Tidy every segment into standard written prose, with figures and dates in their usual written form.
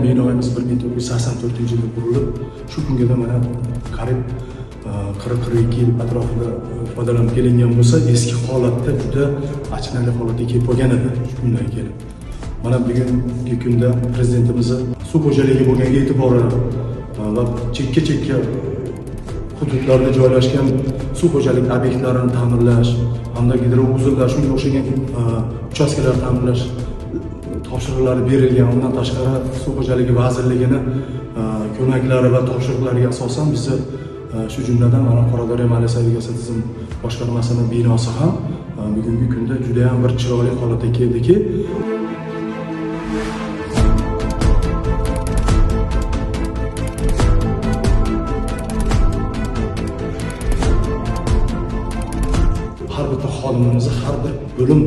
binoyimiz 1984-yilda qurilib, shu kunga mana qarib 40-42 yil atrofida foydalanib kelingan bo'lsa, eski holatda juda achinarli holatga kelib qolgan edi shu kundan keyin. Mana bugungi kunda prezidentimiz suv xo'jaligiga bo'lgan e'tibori va chekka hududlarda joylashgan suv xo'jalik obyektlarini ta'mirlash hamda gidrouzillar shunga o'xshagan uchastkalar ta'mirlash topshiriqlari berilgan. Undan tashqari suv xo'jaligi vazirligining ko'maklari va topshiriqlariga asosan bizni shu jumladan mana Qoradaryo Maliya saviyasi tizim boshqarmasining binosi ham bugungi kunda juda ham bir chiroyli holatga keldiki, har bir xodimimiz har bir bo'lim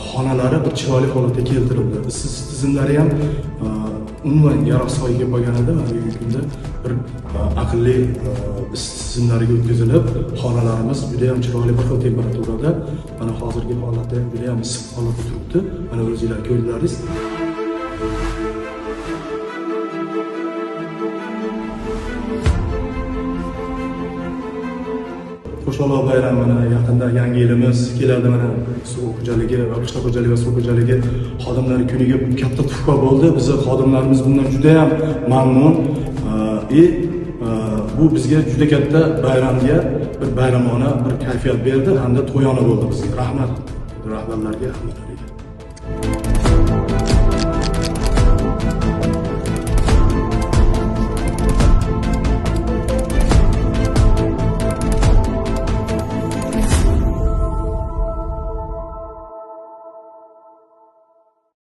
xonalari bir chiroyli holatga keltirildi. Siz tizimlari ham umuman yaroqsiz kelib qolgan edi. Bugungi kunda bir aqlli tizimlarga o'tkazilib, xonalarimiz juda ham chiroyli bir xil temperaturada, mana hozirgi holatda ham juda ham issiq holatda turibdi. Mana o'zingizlar ko'rdingiz. Qo'shaloq bayram mana yaqinda yangi yilimiz keladi. Mana suv xo'jaligi va qishloq xo'jaligi va suv xo'jaligi xodimlari kuniga katta tuhfa bo'ldi. Bizning xodimlarimiz bundan juda ham mamnun. Bu bizga juda katta bayramga bir bayramona bir kayfiyat berdi hamda to'yona bo'ldi bizga. Rahmat rahbarlarga, hammalarga.